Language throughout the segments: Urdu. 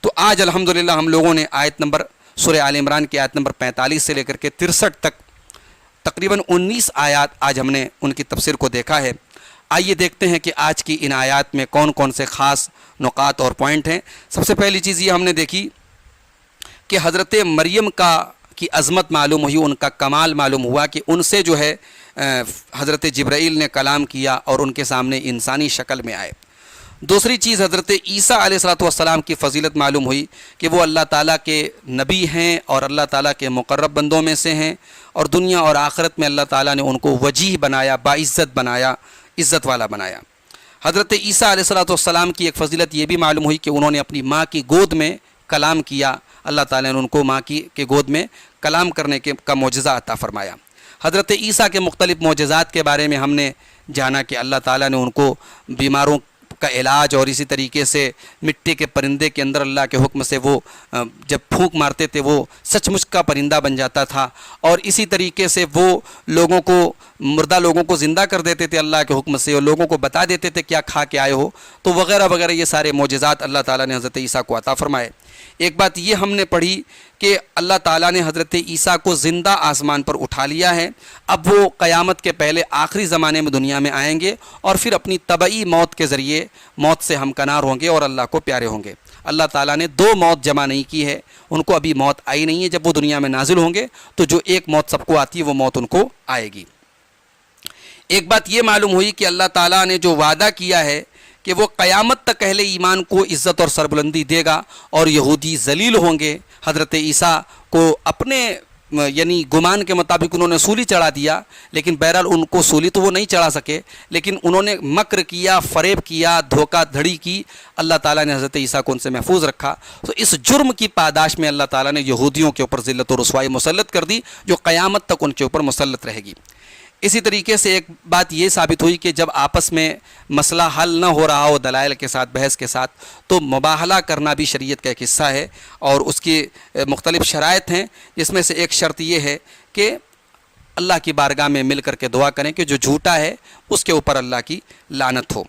تو آج الحمدللہ ہم لوگوں نے آیت نمبر سورہ آل عمران کی آیت نمبر 45 سے لے کر کے 63 تک تقریباً 19 آیات آج ہم نے ان کی تفسیر کو دیکھا ہے۔ آئیے دیکھتے ہیں کہ آج کی ان آیات میں کون کون سے خاص نقاط اور پوائنٹ ہیں۔ سب سے پہلی چیز یہ ہم نے دیکھی کہ حضرت مریم کی عظمت معلوم ہوئی، ان کا کمال معلوم ہوا کہ ان سے جو ہے حضرت جبرائیل نے کلام کیا اور ان کے سامنے انسانی شکل میں آئے۔ دوسری چیز حضرت عیسیٰ علیہ السلام کی فضیلت معلوم ہوئی کہ وہ اللہ تعالیٰ کے نبی ہیں اور اللہ تعالیٰ کے مقرب بندوں میں سے ہیں، اور دنیا اور آخرت میں اللہ تعالیٰ نے ان کو وجیح بنایا، باعزت بنایا، عزت والا بنایا۔ حضرت عیسیٰ علیہ السلام کی ایک فضیلت یہ بھی معلوم ہوئی کہ انہوں نے اپنی ماں کی گود میں کلام کیا، اللہ تعالیٰ نے ان کو ماں کی گود میں کلام کرنے کا معجزہ عطا فرمایا۔ حضرت عیسیٰ کے مختلف معجزات کے بارے میں ہم نے جانا کہ اللہ تعالیٰ نے ان کو بیماروں کا علاج، اور اسی طریقے سے مٹی کے پرندے کے اندر اللہ کے حکم سے وہ جب پھونک مارتے تھے وہ سچ مچ کا پرندہ بن جاتا تھا، اور اسی طریقے سے وہ مردہ لوگوں کو زندہ کر دیتے تھے اللہ کے حکم سے، اور لوگوں کو بتا دیتے تھے کیا کھا کے آئے ہو، تو وغیرہ وغیرہ یہ سارے معجزات اللہ تعالیٰ نے حضرت عیسیٰ کو عطا فرمائے۔ ایک بات یہ ہم نے پڑھی کہ اللہ تعالیٰ نے حضرت عیسیٰ کو زندہ آسمان پر اٹھا لیا ہے، اب وہ قیامت کے پہلے آخری زمانے میں دنیا میں آئیں گے، اور پھر اپنی طبعی موت کے ذریعے موت سے ہمکنار ہوں گے اور اللہ کو پیارے ہوں گے۔ اللہ تعالیٰ نے 2 موت جمع نہیں کی ہے، ان کو ابھی موت آئی نہیں ہے، جب وہ دنیا میں نازل ہوں گے تو جو ایک موت سب کو آتی ہے وہ موت ان کو آئے گی۔ ایک بات یہ معلوم ہوئی کہ اللہ تعالیٰ نے جو وعدہ کیا ہے کہ وہ قیامت تک اہل ایمان کو عزت اور سربلندی دے گا، اور یہودی ذلیل ہوں گے۔ حضرت عیسیٰ کو اپنے یعنی گمان کے مطابق انہوں نے سولی چڑھا دیا، لیکن بہرحال ان کو سولی تو وہ نہیں چڑھا سکے، لیکن انہوں نے مکر کیا، فریب کیا، دھوکہ دھڑی کی، اللہ تعالیٰ نے حضرت عیسیٰ کو ان سے محفوظ رکھا۔ تو اس جرم کی پاداش میں اللہ تعالیٰ نے یہودیوں کے اوپر ذلت و رسوائی مسلط کر دی، جو قیامت تک ان کے اوپر مسلط رہے گی۔ اسی طریقے سے ایک بات یہ ثابت ہوئی کہ جب آپس میں مسئلہ حل نہ ہو رہا ہو دلائل کے ساتھ، بحث کے ساتھ، تو مباہلہ کرنا بھی شریعت کا ایک حصہ ہے، اور اس کی مختلف شرائط ہیں، جس میں سے ایک شرط یہ ہے کہ اللہ کی بارگاہ میں مل کر کے دعا کریں کہ جو جھوٹا ہے اس کے اوپر اللہ کی لعنت ہو۔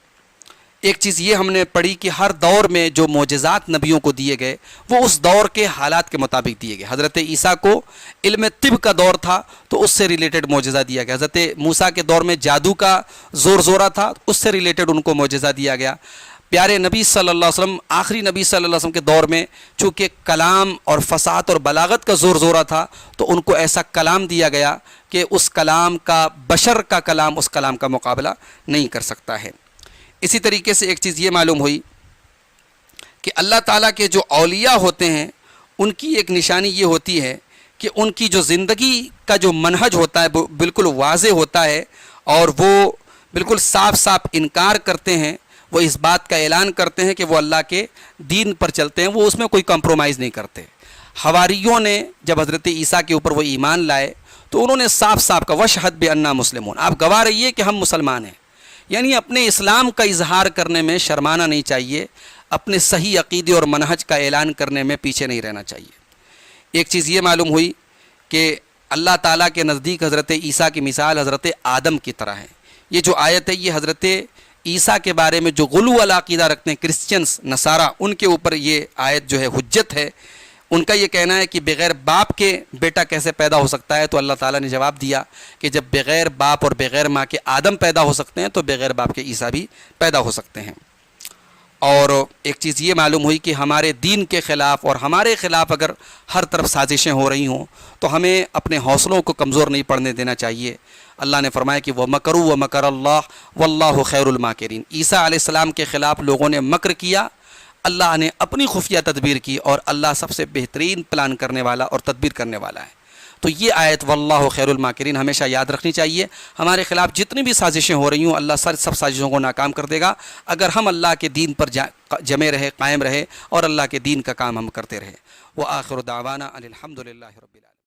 ایک چیز یہ ہم نے پڑھی کہ ہر دور میں جو معجزات نبیوں کو دیے گئے وہ اس دور کے حالات کے مطابق دیے گئے۔ حضرت عیسیٰ کو علم طب کا دور تھا تو اس سے ریلیٹڈ معجزہ دیا گیا۔ حضرت موسیٰ کے دور میں جادو کا زور زورہ تھا، اس سے ریلیٹڈ ان کو معجزہ دیا گیا۔ پیارے نبی صلی اللہ علیہ وسلم، آخری نبی صلی اللہ علیہ وسلم کے دور میں چونکہ کلام اور فصاحت اور بلاغت کا زور زورہ تھا، تو ان کو ایسا کلام دیا گیا کہ اس کلام کا، بشر کا کلام اس کلام کا مقابلہ نہیں کر سکتا ہے۔ اسی طریقے سے ایک چیز یہ معلوم ہوئی کہ اللہ تعالیٰ کے جو اولیاء ہوتے ہیں ان کی ایک نشانی یہ ہوتی ہے کہ ان کی جو زندگی کا جو منہج ہوتا ہے وہ بالکل واضح ہوتا ہے، اور وہ بالکل صاف صاف انکار کرتے ہیں، وہ اس بات کا اعلان کرتے ہیں کہ وہ اللہ کے دین پر چلتے ہیں، وہ اس میں کوئی کمپرومائز نہیں کرتے۔ حواریوں نے جب حضرت عیسیٰ کے اوپر وہ ایمان لائے تو انہوں نے صاف صاف کہا وشہد بأننا مسلمون، آپ گواہ رہیے کہ ہم مسلمان ہیں۔ یعنی اپنے اسلام کا اظہار کرنے میں شرمانا نہیں چاہیے، اپنے صحیح عقیدے اور منہج کا اعلان کرنے میں پیچھے نہیں رہنا چاہیے۔ ایک چیز یہ معلوم ہوئی کہ اللہ تعالیٰ کے نزدیک حضرت عیسیٰ کی مثال حضرت آدم کی طرح ہے۔ یہ جو آیت ہے یہ حضرت عیسیٰ کے بارے میں جو غلو والا عقیدہ رکھتے ہیں کرسچنز، نصارہ، ان کے اوپر یہ آیت جو ہے حجت ہے۔ ان کا یہ کہنا ہے کہ بغیر باپ کے بیٹا کیسے پیدا ہو سکتا ہے، تو اللہ تعالیٰ نے جواب دیا کہ جب بغیر باپ اور بغیر ماں کے آدم پیدا ہو سکتے ہیں تو بغیر باپ کے عیسیٰ بھی پیدا ہو سکتے ہیں۔ اور ایک چیز یہ معلوم ہوئی کہ ہمارے دین کے خلاف اور ہمارے خلاف اگر ہر طرف سازشیں ہو رہی ہوں تو ہمیں اپنے حوصلوں کو کمزور نہیں پڑنے دینا چاہیے۔ اللہ نے فرمایا کہ وَمَكَرُوا وَمَكَرَ اللَّهُ وَاللَّهُ خَيْرُ الْمَاكِرِينَ۔ عیسیٰ علیہ السلام کے خلاف لوگوں نے مکر کیا، اللہ نے اپنی خفیہ تدبیر کی، اور اللہ سب سے بہترین پلان کرنے والا اور تدبیر کرنے والا ہے۔ تو یہ آیت واللہ خیر الماکرین ہمیشہ یاد رکھنی چاہیے۔ ہمارے خلاف جتنی بھی سازشیں ہو رہی ہوں اللہ سب سازشوں کو ناکام کر دے گا اگر ہم اللہ کے دین پر جمے رہے، قائم رہے، اور اللہ کے دین کا کام ہم کرتے رہے۔ وآخر دعوانا ان الحمد للہ رب العالمین۔